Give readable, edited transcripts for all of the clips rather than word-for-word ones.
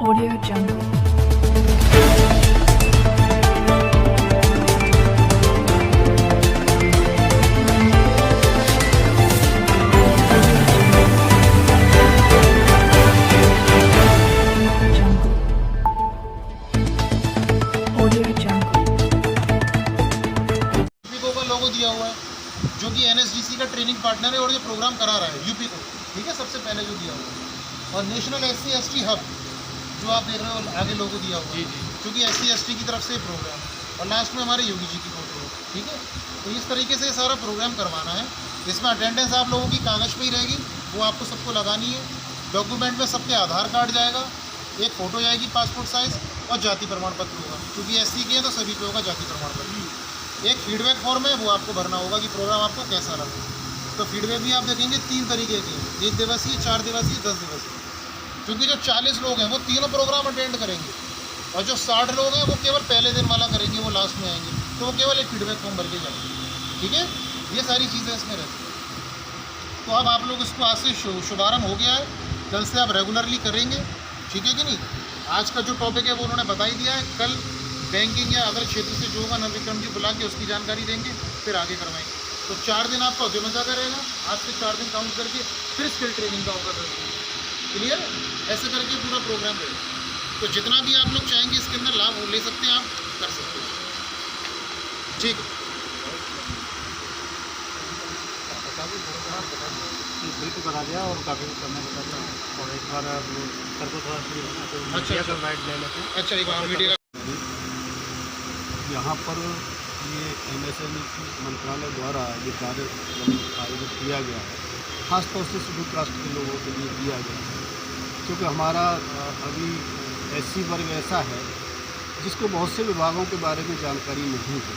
Audio Jungle. लोगो दिया हुआ है जो कि एनएसडीसी का ट्रेनिंग पार्टनर है और ये प्रोग्राम करा रहा है यूपी को, ठीक है, सबसे पहले जो दिया हुआ है। और नेशनल SC/ST हब जो आप देख रहे हो आगे लोगो दिया हुआ है, क्योंकि SC/ST की तरफ से प्रोग्राम, और लास्ट में हमारे योगी जी की फोटो है, ठीक है। तो इस तरीके से सारा प्रोग्राम करवाना है। इसमें अटेंडेंस आप लोगों की कागज़ पे ही रहेगी, वो आपको सबको लगानी है। डॉक्यूमेंट में सबके आधार कार्ड जाएगा, एक फ़ोटो जाएगी पासपोर्ट साइज़, और जाति प्रमाण पत्र होगा, क्योंकि SC के हैं तो सभी पे होगा जाति प्रमाण पत्र। एक फीडबैक फॉर्म है, वो आपको भरना होगा कि प्रोग्राम आपको कैसा लगा। तो फीडबैक भी आप देखेंगे 3 तरीके के, 1 दिवसीय, 4 दिवसीय, 10 दिवसीय। क्योंकि जो 40 लोग हैं वो तीनों प्रोग्राम अटेंड करेंगे, और जो 60 लोग हैं वो केवल पहले दिन वाला करेंगे, वो लास्ट में आएंगे, तो वो केवल एक फीडबैक फॉर्म भर के जाएंगे, ठीक है। ये सारी चीज़ें इसमें रहती हैं। तो अब आप लोग इसको आज से शुभारम्भ हो गया है, कल से आप रेगुलरली करेंगे, ठीक है कि नहीं। आज का जो टॉपिक है वो उन्होंने बता ही दिया है। कल बैंकिंग या अदर क्षेत्र से जो होगा नवविक्रम जी बुला के उसकी जानकारी देंगे, फिर आगे करवाएंगे। तो 4 दिन आपका उद्यमता का रहेगा, आज से 4 दिन काउंट करके फिर स्किल ट्रेनिंग का होगा 10 दिन, क्लियर। ऐसे करके पूरा प्रोग्राम रहेगा। तो जितना भी आप लोग चाहेंगे इसके अंदर लाभ ले सकते हैं, आप कर सकते हैं, ठीक है। बिल्कुल करा दिया और काफ़ी समय लगा था, और एक बार सर को थोड़ा अच्छा राइट ले लेते हैं। अच्छा, एक बार मीडिया यहाँ पर ये MSME मंत्रालय द्वारा ये कार्यक्रम आयोजित किया गया है, खासतौर से शेड्यूल कास्ट के लोगों के लिए किया गया है, क्योंकि हमारा अभी SC वर्ग ऐसा है जिसको बहुत से विभागों के बारे में जानकारी नहीं है।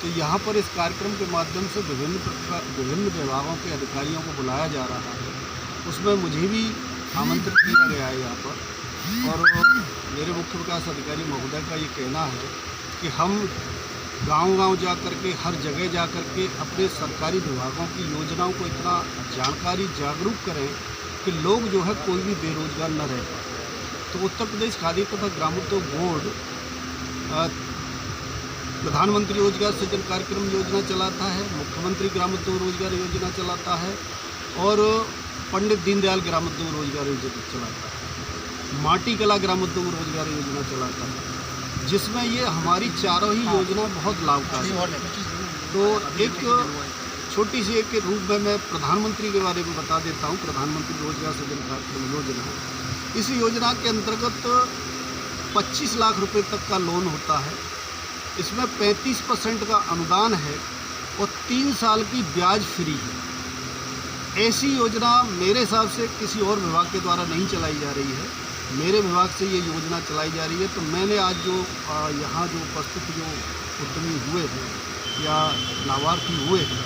तो यहाँ पर इस कार्यक्रम के माध्यम से विभिन्न विभागों के अधिकारियों को बुलाया जा रहा है। उसमें मुझे भी आमंत्रित किया गया है यहाँ पर, और मेरे मुख्य विकास अधिकारी महोदय का ये कहना है कि हम गांव-गांव जा कर के, हर जगह जा कर के अपने सरकारी विभागों की योजनाओं को इतना जानकारी जागरूक करें कि लोग जो है कोई भी बेरोजगार न रह पाए। तो उत्तर प्रदेश खादी तथा ग्रामोद्योग बोर्ड प्रधानमंत्री रोजगार सृजन कार्यक्रम योजना चलाता है, मुख्यमंत्री ग्रामोद्योग रोजगार योजना चलाता है, और पंडित दीनदयाल ग्रामोद्योग रोजगार योजना चलाता है, माटी कला ग्रामोद्योग रोजगार योजना चलाता है, जिसमें ये हमारी चारों ही योजना बहुत लाभकारी है। तो एक छोटी सी एक रूप में मैं प्रधानमंत्री के बारे में बता देता हूँ। प्रधानमंत्री रोजगार सृजन कार्यक्रम योजना, इस योजना के अंतर्गत 25 लाख रुपए तक का लोन होता है। इसमें 35% का अनुदान है और 3 साल की ब्याज फ्री है। ऐसी योजना मेरे हिसाब से किसी और विभाग के द्वारा नहीं चलाई जा रही है, मेरे विभाग से ये योजना चलाई जा रही है। तो मैंने आज जो यहाँ जो उपस्थित जो उद्यमी हुए हैं या लाभार्थी हुए हैं,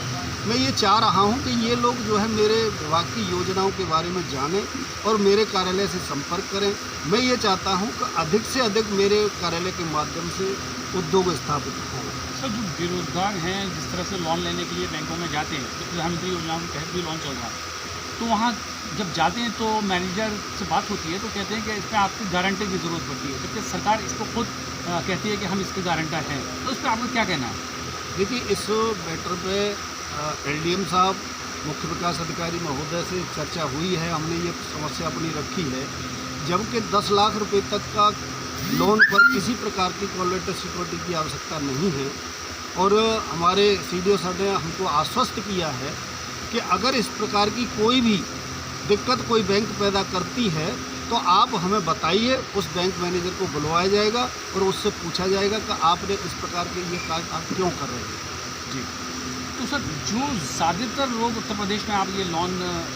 मैं ये चाह रहा हूँ कि ये लोग जो है मेरे विभाग की योजनाओं के बारे में जानें और मेरे कार्यालय से संपर्क करें। मैं ये चाहता हूँ कि अधिक से अधिक मेरे कार्यालय के माध्यम से उद्योग स्थापित हों। सर, जो बेरोजगार हैं जिस तरह से लोन लेने के लिए बैंकों में जाते हैं, तो प्रधानमंत्री योजनाओं के तहत भी लोन चल रहा है, तो वहाँ जब जाते हैं तो मैनेजर से बात होती है तो कहते हैं कि इसमें आपकी गारंटी की ज़रूरत पड़ती है, जबकि सरकार इसको खुद कहती है कि हम इसके गारंटर हैं। तो उस पर आपको क्या कहना है? देखिए, इस मैटर पे LDM साहब, मुख्य विकास अधिकारी महोदय से चर्चा हुई है। हमने ये समस्या अपनी रखी है, जबकि 10 लाख रुपए तक का लोन पर किसी प्रकार की कोलेटरल सिक्योरिटी की आवश्यकता नहीं है। और हमारे CDO सर ने हमको आश्वस्त किया है कि अगर इस प्रकार की कोई भी दिक्कत कोई बैंक पैदा करती है तो आप हमें बताइए, उस बैंक मैनेजर को बुलवाया जाएगा और उससे पूछा जाएगा कि आपने इस प्रकार के ये कार्य आप क्यों कर रहे हैं। जी। तो सर, जो ज़्यादातर लोग उत्तर प्रदेश में आप ये लोन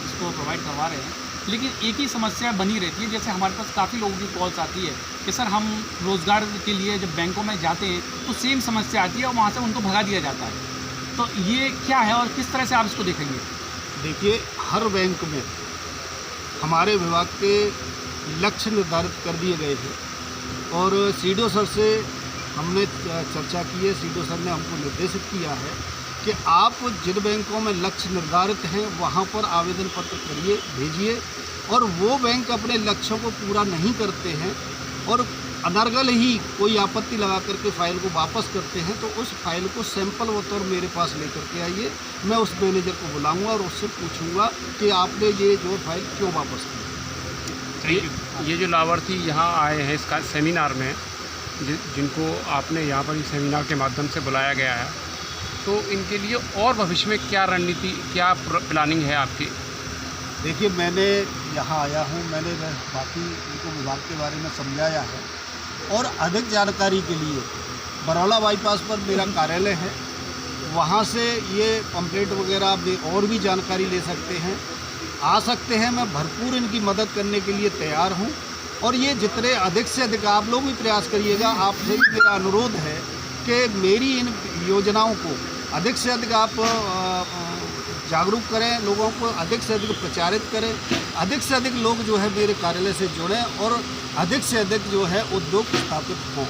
इसको प्रोवाइड करवा रहे हैं, लेकिन एक ही समस्या बनी रहती है। जैसे हमारे पास काफ़ी लोगों की कॉल्स आती है कि सर हम रोज़गार के लिए जब बैंकों में जाते हैं तो सेम समस्या आती है और वहाँ से उनको भगा दिया जाता है। तो ये क्या है और किस तरह से आप इसको देखेंगे? देखिए, हर बैंक में हमारे विभाग के लक्ष्य निर्धारित कर दिए गए हैं और CDO सर से हमने चर्चा की है। CDO सर ने हमको निर्देशित किया है कि आप जिन बैंकों में लक्ष्य निर्धारित हैं वहाँ पर आवेदन पत्र करिए, भेजिए और वो बैंक अपने लक्ष्यों को पूरा नहीं करते हैं और अनर्गल ही कोई आपत्ति लगा करके फ़ाइल को वापस करते हैं, तो उस फाइल को सैंपल बतौर मेरे पास लेकर के आइए। मैं उस मैनेजर को बुलाऊंगा और उससे पूछूंगा कि आपने ये जो फाइल क्यों वापस की। ये जो लाभार्थी यहाँ आए हैं इसका सेमिनार में, जिनको आपने यहाँ पर इस सेमिनार के माध्यम से बुलाया गया है, तो इनके लिए और भविष्य में क्या रणनीति, क्या प्लानिंग है आपकी? देखिए, मैंने यहाँ आया हूँ, मैंने बाकी इनको विभाग के बारे में समझाया है और अधिक जानकारी के लिए बरौला बाईपास पर मेरा कार्यालय है, वहाँ से ये पम्पलेट वगैरह और भी जानकारी ले सकते हैं, आ सकते हैं। मैं भरपूर इनकी मदद करने के लिए तैयार हूँ और ये जितने अधिक से अधिक आप लोग भी प्रयास करिएगा। आपसे भी मेरा अनुरोध है कि मेरी इन योजनाओं को अधिक से अधिक आप जागरूक करें, लोगों को अधिक से अधिक प्रचारित करें, अधिक से अधिक लोग जो है मेरे कार्यालय से जुड़ें और अधिक से अधिक जो है उद्योग स्थापित हों।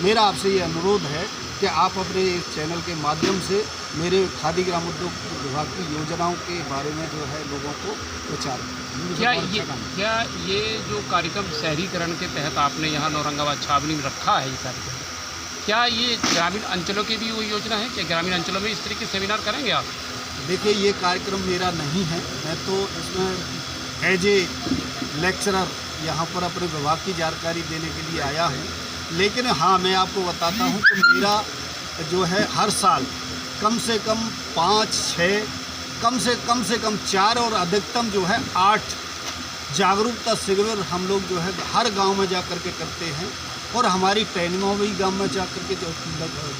मेरा आपसे ये अनुरोध है कि आप अपने इस चैनल के माध्यम से मेरे खादी ग्राम उद्योग विभाग की योजनाओं के बारे में जो है लोगों को प्रचार करें। क्या ये जो कार्यक्रम शहरीकरण के तहत आपने यहाँ औरंगाबाद छावनी में रखा है, ये कार्यक्रम, क्या ये ग्रामीण अंचलों की भी वो योजना है कि ग्रामीण अंचलों में इस तरह के सेमिनार करेंगे आप? देखिए, ये कार्यक्रम मेरा नहीं है, मैं तो इसमें एज ए लेक्चरर यहाँ पर अपने विभाग की जानकारी देने के लिए आया हूँ। लेकिन हाँ, मैं आपको बताता हूँ कि मेरा जो है हर साल कम से कम 5-6, कम से कम 4 और अधिकतम जो है 8 जागरूकता शिविर हम लोग जो है हर गांव में जा कर के करते हैं और हमारी ट्रेनिंगों भी गांव में जा कर के जो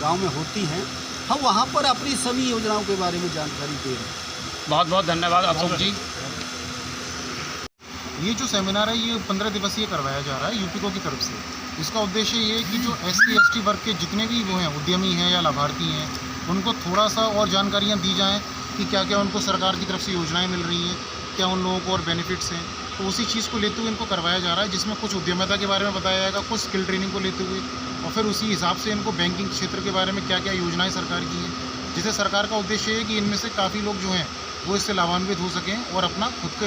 गाँव में होती हैं, हम वहाँ पर अपनी सभी योजनाओं के बारे में जानकारी दे रहे हैं। बहुत बहुत धन्यवाद अशोक जी। ये जो सेमिनार है ये 15 दिवसीय करवाया जा रहा है यूपीको की तरफ से। इसका उद्देश्य ये है कि जो SC/ST वर्ग के जितने भी वो हैं, उद्यमी हैं या लाभार्थी हैं, उनको थोड़ा सा और जानकारियाँ दी जाएँ कि क्या क्या उनको सरकार की तरफ से योजनाएँ मिल रही हैं, क्या उन लोगों को और बेनिफिट्स हैं। तो उसी चीज़ को लेते हुए इनको करवाया जा रहा है, जिसमें कुछ उद्यमिता के बारे में बताया जाएगा, कुछ स्किल ट्रेनिंग को लेते हुए, और फिर उसी हिसाब से इनको बैंकिंग क्षेत्र के बारे में क्या क्या योजनाएं सरकार की हैं, जिससे सरकार का उद्देश्य है कि इनमें से काफ़ी लोग जो हैं वो इससे लाभान्वित हो सकें और अपना खुद के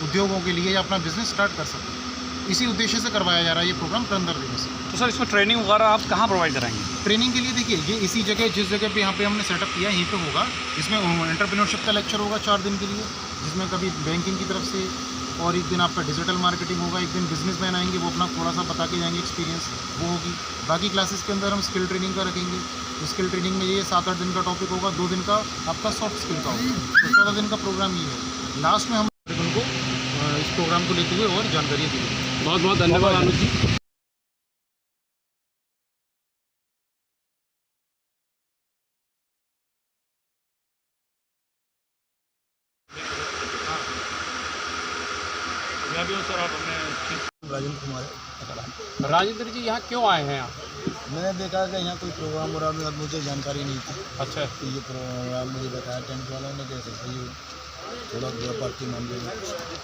उद्योगों के लिए या अपना बिजनेस स्टार्ट कर सकें। इसी उद्देश्य से करवाया जा रहा है ये प्रोग्राम 15 दिवस। तो सर, इसमें ट्रेनिंग वगैरह आप कहाँ प्रोवाइड कराएंगे? ट्रेनिंग के लिए देखिए, ये इसी जगह जिस जगह पे यहाँ पे हमने सेटअप किया है यहीं पे होगा। इसमें एंटरप्रेन्योरशिप का लेक्चर होगा 4 दिन के लिए, जिसमें कभी बैंकिंग की तरफ से, और एक दिन आपका डिजिटल मार्केटिंग होगा, एक दिन बिजनेसमैन आएंगे वो अपना थोड़ा सा बता के जाएंगे, एक्सपीरियंस वो होगी। बाकी क्लासेस के अंदर हम स्किल ट्रेनिंग का रखेंगे। तो स्किल ट्रेनिंग में ये 7-8 दिन का टॉपिक होगा, 2 दिन का आपका सॉफ्ट स्किल का होगा, तो 14 दिन का प्रोग्राम ये है। लास्ट में हम उनको इस प्रोग्राम को लेते हुए और जानकारी देंगे। बहुत बहुत धन्यवाद अनुज जी। राजेंद्र कुमार। राजेंद्र जी, यहाँ क्यों आए हैं आप? मैंने देखा कि यहाँ कोई प्रोग्राम हो रहा है और मुझे जानकारी नहीं थी। अच्छा, तो ये प्रोग्राम मुझे बताया टेंट वालों ने, कैसे सही थोड़ा व्यापार के मामले में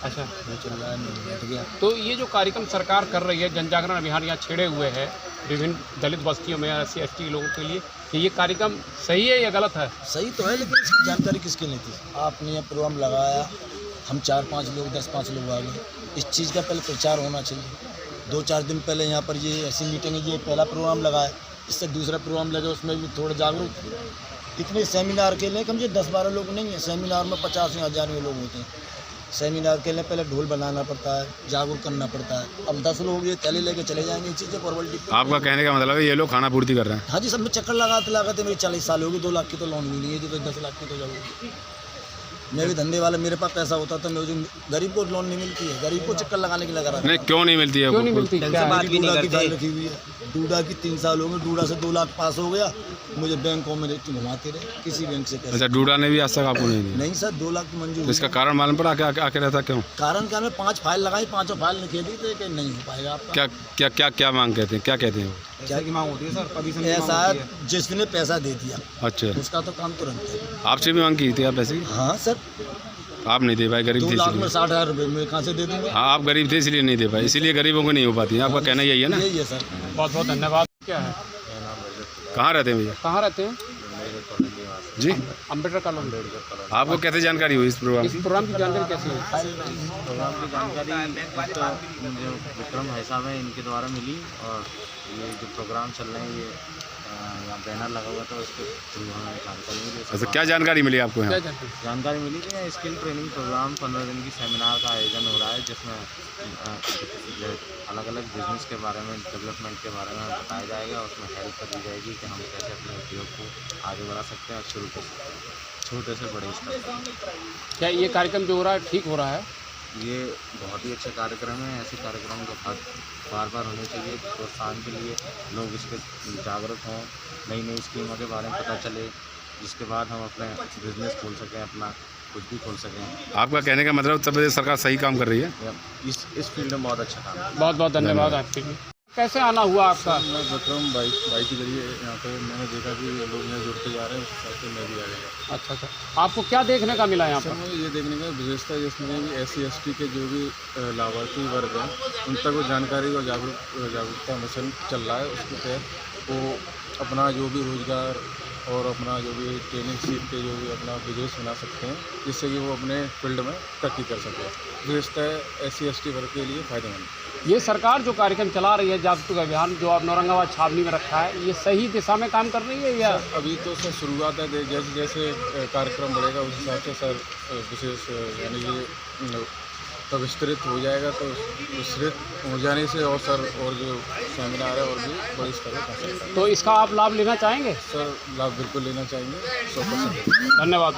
अच्छा वो चल रहा है, मैं बैठ गया। तो ये जो कार्यक्रम सरकार कर रही है, जन जागरण अभियान यहाँ छेड़े हुए हैं विभिन्न दलित बस्तियों में, SC/ST लोगों के लिए, कि ये कार्यक्रम सही है या गलत है? सही तो है, लेकिन इसकी जानकारी किसकी नहीं थी। आपने ये प्रोग्राम लगाया, हम 4-5 लोग 10-5 लोग आ गए। इस चीज़ का पहले प्रचार होना चाहिए। 2-4 दिन पहले यहाँ पर ये ऐसी मीटिंग है, ये पहला प्रोग्राम लगाया, इससे दूसरा प्रोग्राम लगे, उसमें भी थोड़ा जागरूक। इतने सेमिनार के लिए कम से 10-12 लोग नहीं है, सेमिनार में 50 या 1000 लोग होते हैं। सेमिनार के लिए पहले ढोल बनाना पड़ता है, जागरूक करना पड़ता है। अब 10 लोग ये थैली लेके चले जाएंगे, ये चीज़ें फॉर्मेलिटी। आपका कहने का मतलब है ये लोग खाना पूर्ति कर रहे हैं? हाँ जी, सब में चक्कर लगाते लगाते मेरी 40 साल होगी। 2 लाख की तो लोन मिली है, जो 10 लाख की तो जरूर। मैं भी धंधे वाला, मेरे पास पैसा होता तो मैं जो गरीब को लोन नहीं मिलती है, गरीब को चक्कर लगाने के लगा रहा। नहीं, क्यों नहीं मिलती है? क्यों नहीं मिलती? डूडा की फाइल रखी हुई है, डूडा की 3 साल हो गए, डूडा से 2 लाख पास हो गया, मुझे बैंकों में घुमाते रहे, किसी बैंक से पैसे। अच्छा, डूडा ने भी आज तक आपको नहीं दिया? नहीं सर, 2 लाख की मंजूर। तो इसका कारण मालूम पड़ा आके रहता क्यों? कारण क्या, मैं 5 फाइल लगाई, 5 फाइल लिखे दी थे कि नहीं हो पाएगा आपका। क्या क्या क्या क्या मांग कहते हैं, क्या कहते हैं? क्या की मांग होती है सर? कभी ऐसा जिसने पैसा दे दिया अच्छा, उसका तो काम तुरंत है। आपसे भी मांग की थी आप पैसे? हाँ सर, आप नहीं दे पाए, गरीब 2 थे लाख में इसलिए। 60,000 रुपये मैं कहाँ से दे दूँगा? हाँ, आप गरीब थे इसलिए नहीं दे पाए, इसीलिए गरीबों को नहीं हो पाती है। आपका कहना यही है ना? यही है सर। बहुत बहुत धन्यवाद। क्या है, कहाँ रहते हैं भैया? कहाँ रहते हैं? जी अम्बेडकर कॉलोनी। आपको कैसे जानकारी हुई इस प्रोग्राम इस की? प्रोग्राम की जानकारी कैसे हुई? प्रोग्राम की जानकारी जो विक्रम भाई साहब हैं इनके द्वारा मिली, और ये जो प्रोग्राम चल रहे हैं ये यहाँ बैनर लगा हुआ था, उसके थ्रू हमें जानकारी मिली। अच्छा, क्या जानकारी मिली आपको क्या यहाँ? जानकारी? जानकारी मिली कि यहाँ स्किल ट्रेनिंग प्रोग्राम 15 दिन की सेमिनार का आयोजन हो रहा है, जिसमें अलग अलग बिजनेस के बारे में, डेवलपमेंट के बारे में बताया जाएगा। उसमें हेल्प कर दी जाएगी कि हम कैसे अपने उद्योग को आगे बढ़ा सकते हैं और शुरू कर सकते हैं छोटे से बड़े स्तर तक। क्या ये कार्यक्रम जो हो रहा है ठीक हो रहा है? ये बहुत ही अच्छा कार्यक्रम है। ऐसे कार्यक्रम को बार बार होने चाहिए, प्रोत्साहन के लिए लोग इसके जागरूक हों, नई नई स्कीमों के बारे में पता चले, जिसके बाद हम अपने बिजनेस खोल सकें, अपना कुछ भी खोल सकें। आपका कहने का मतलब उत्तर प्रदेश सरकार सही काम कर रही है? या इस फील्ड में बहुत अच्छा काम है। बहुत बहुत धन्यवाद आपके लिए। कैसे आना हुआ आपका? मैं विक्रम भाई के जरिए यहाँ पे मैंने देखा कि लोग यहाँ जुड़ते जा रहे हैं, उस हिसाब से मैं भी आ गया। अच्छा अच्छा, आपको क्या देखने का मिला यहाँ सर पर? मुझे ये देखने का विशेषता इसमें कि SC/ST के जो भी लाभार्थी वर्ग हैं उन तक वो जानकारी और जागरूकता मिशन चल रहा है। उसके तहत वो अपना जो भी रोज़गार और अपना जो भी ट्रेनिंग सीख के जो भी अपना बिजनेस बना सकते हैं, जिससे कि वो अपने फील्ड में तरक्की कर सकें। विशेषतः SC/ST वर्ग के लिए फ़ायदेमंद। ये सरकार जो कार्यक्रम चला रही है जागरूकता अभियान, जो आप औरंगाबाद छावनी में रखा है, ये सही दिशा में काम कर रही है या? अभी तो सर शुरुआत है, जैसे जैसे कार्यक्रम बढ़ेगा उस हिसाब से सर विशेष यानी ये तो विस्तृत हो जाएगा, तो विस्तृत हो जाने से और सर और जो सेमिनार है और भी बड़ी स्तर पर पहुँच सकता है। तो इसका आप लाभ लेना चाहेंगे? सर लाभ बिल्कुल लेना चाहेंगे, 100%। धन्यवाद।